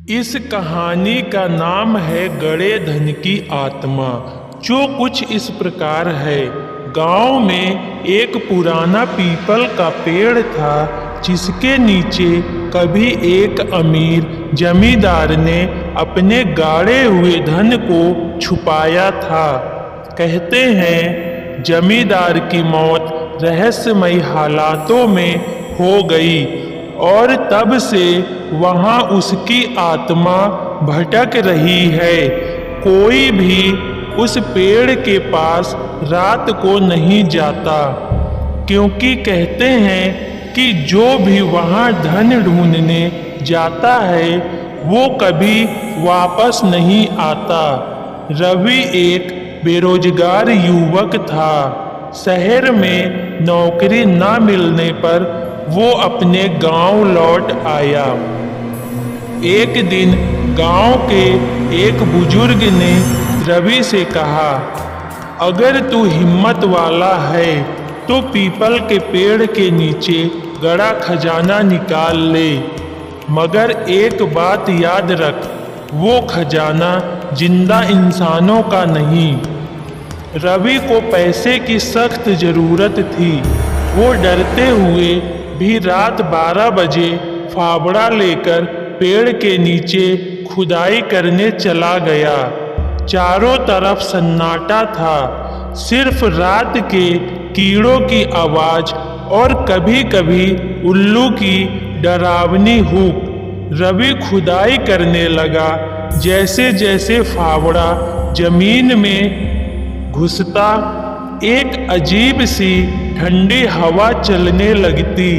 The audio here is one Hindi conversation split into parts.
इस कहानी का नाम है गड़े धन की आत्मा। जो कुछ इस प्रकार है। गांव में एक पुराना पीपल का पेड़ था, जिसके नीचे कभी एक अमीर जमींदार ने अपने गाड़े हुए धन को छुपाया था। कहते हैं जमींदार की मौत रहस्यमयी हालातों में हो गई और तब से वहाँ उसकी आत्मा भटक रही है। कोई भी उस पेड़ के पास रात को नहीं जाता, क्योंकि कहते हैं कि जो भी वहाँ धन ढूंढने जाता है वो कभी वापस नहीं आता। रवि एक बेरोजगार युवक था। शहर में नौकरी न मिलने पर वो अपने गांव लौट आया। एक दिन गांव के एक बुजुर्ग ने रवि से कहा, अगर तू हिम्मत वाला है तो पीपल के पेड़ के नीचे गड़ा खजाना निकाल ले, मगर एक बात याद रख, वो खजाना जिंदा इंसानों का नहीं। रवि को पैसे की सख्त जरूरत थी। वो डरते हुए भी रात 12 बजे फावड़ा लेकर पेड़ के नीचे खुदाई करने चला गया। चारों तरफ सन्नाटा था, सिर्फ रात के कीड़ों की आवाज और कभी कभी उल्लू की डरावनी हूक। रवि खुदाई करने लगा। जैसे जैसे फावड़ा जमीन में घुसता, एक अजीब सी ठंडी हवा चलने लगती।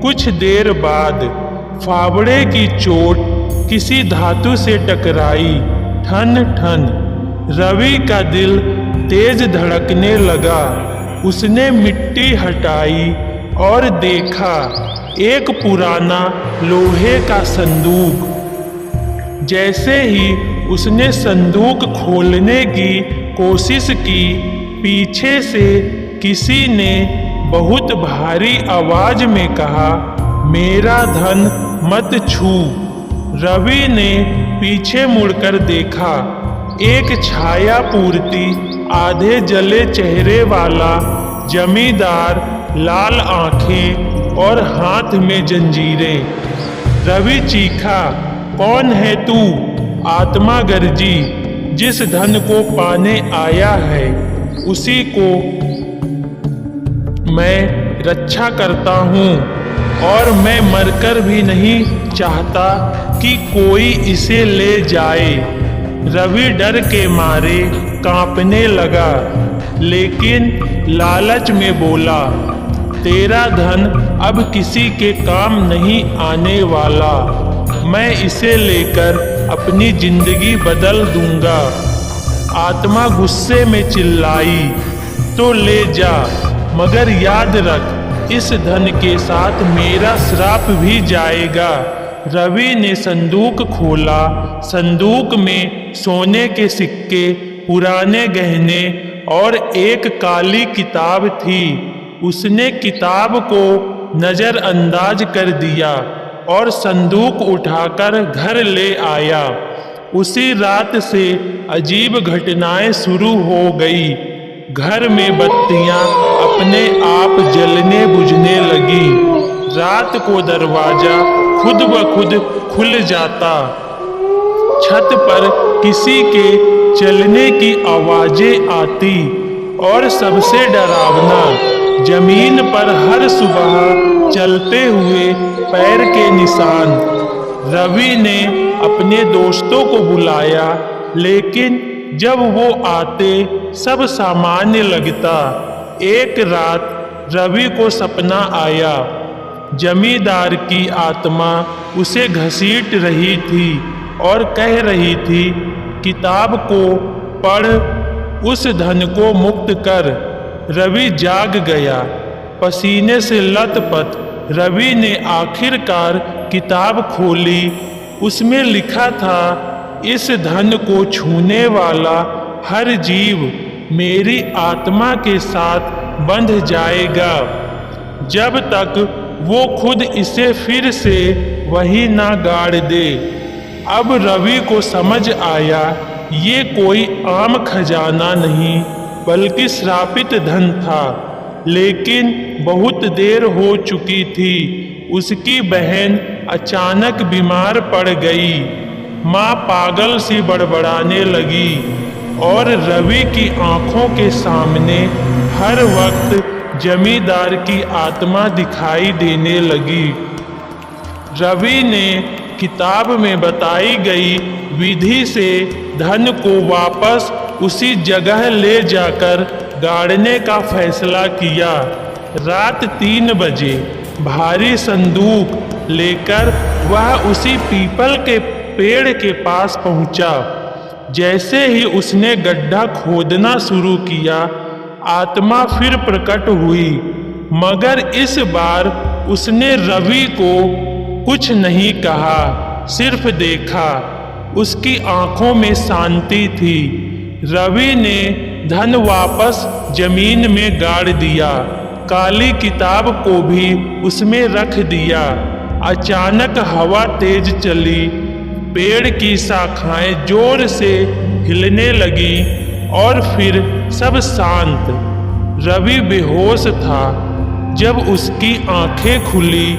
कुछ देर बाद फावड़े की चोट किसी धातु से टकराई। ठन ठन रवि का दिल तेज धड़कने लगा। उसने मिट्टी हटाई और देखा एक पुराना लोहे का संदूक। जैसे ही उसने संदूक खोलने की कोशिश की, पीछे से किसी ने बहुत भारी आवाज में कहा, मेरा धन मत छू। रवि ने पीछे मुड़कर देखा। एक छाया पूर्ति आधे जले चेहरे वाला जमींदार, लाल आंखें और हाथ में जंजीरें। रवि चीखा, कौन है तू? आत्मा गर्जी, जिस धन को पाने आया है उसी को मैं रक्षा करता हूँ, और मैं मरकर भी नहीं चाहता कि कोई इसे ले जाए। रवि डर के मारे कांपने लगा, लेकिन लालच में बोला, तेरा धन अब किसी के काम नहीं आने वाला। मैं इसे लेकर अपनी जिंदगी बदल दूंगा। आत्मा गुस्से में चिल्लाई, तो ले जा, मगर याद रख, इस धन के साथ मेरा श्राप भी जाएगा। रवि ने संदूक खोला। संदूक में सोने के सिक्के, पुराने गहने और एक काली किताब थी। उसने किताब को नजरअंदाज कर दिया और संदूक उठाकर घर ले आया। उसी रात से अजीब घटनाएं शुरू हो गई। घर में बत्तियां अपने आप जलने बुझने लगी। रात को दरवाजा खुद ब खुद खुल जाता। छत पर किसी के चलने की आवाजें आती, और सबसे डरावना, जमीन पर हर सुबह चलते हुए पैर के निशान। रवि ने अपने दोस्तों को बुलाया, लेकिन जब वो आते सब सामान्य लगता। एक रात रवि को सपना आया। जमींदार की आत्मा उसे घसीट रही थी और कह रही थी, किताब को पढ़, उस धन को मुक्त कर। रवि जाग गया, पसीने से लथपथ। रवि ने आखिरकार किताब खोली। उसमें लिखा था, इस धन को छूने वाला हर जीव मेरी आत्मा के साथ बंध जाएगा, जब तक वो खुद इसे फिर से वही ना गाड़ दे। अब रवि को समझ आया ये कोई आम खजाना नहीं बल्कि श्रापित धन था। लेकिन बहुत देर हो चुकी थी। उसकी बहन अचानक बीमार पड़ गई। माँ पागल सी बड़बड़ाने लगी और रवि की आंखों के सामने हर वक्त जमींदार की आत्मा दिखाई देने लगी। रवि ने किताब में बताई गई विधि से धन को वापस उसी जगह ले जाकर गाड़ने का फैसला किया। रात 3 बजे भारी संदूक लेकर वह उसी पीपल के पेड़ के पास पहुंचा। जैसे ही उसने गड्ढा खोदना शुरू किया, आत्मा फिर प्रकट हुई, मगर इस बार उसने रवि को कुछ नहीं कहा, सिर्फ देखा। उसकी आंखों में शांति थी। रवि ने धन वापस जमीन में गाड़ दिया, काली किताब को भी उसमें रख दिया। अचानक हवा तेज चली, पेड़ की शाखाएं जोर से हिलने लगी और फिर सब शांत। रवि बेहोश था। जब उसकी आंखें खुली,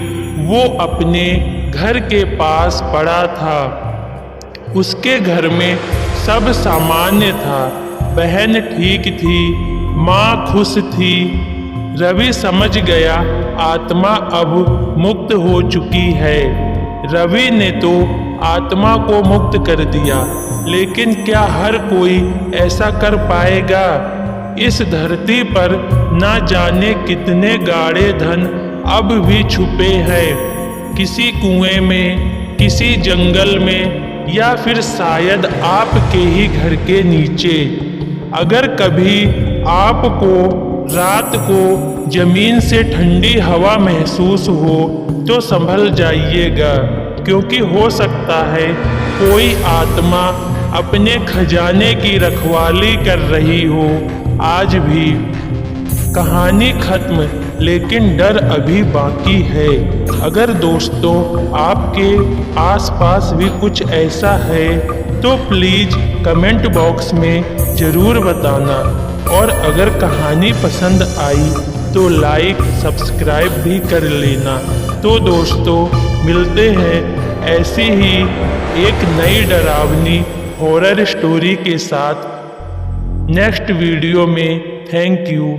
वो अपने घर के पास पड़ा था। उसके घर में सब सामान्य था। बहन ठीक थी, माँ खुश थी। रवि समझ गया आत्मा अब मुक्त हो चुकी है। रवि ने तो आत्मा को मुक्त कर दिया, लेकिन क्या हर कोई ऐसा कर पाएगा? इस धरती पर ना जाने कितने गाढ़े धन अब भी छुपे हैं, किसी कुएं में, किसी जंगल में, या फिर शायद आपके ही घर के नीचे। अगर कभी आपको रात को जमीन से ठंडी हवा महसूस हो तो संभल जाइएगा, क्योंकि हो सकता है कोई आत्मा अपने खजाने की रखवाली कर रही हो। आज भी कहानी खत्म, लेकिन डर अभी बाकी है। अगर दोस्तों आपके आसपास भी कुछ ऐसा है तो प्लीज़ कमेंट बॉक्स में ज़रूर बताना। और अगर कहानी पसंद आई तो लाइक सब्सक्राइब भी कर लेना। तो दोस्तों मिलते हैं ऐसी ही एक नई डरावनी हॉरर स्टोरी के साथ नेक्स्ट वीडियो में। Thank you.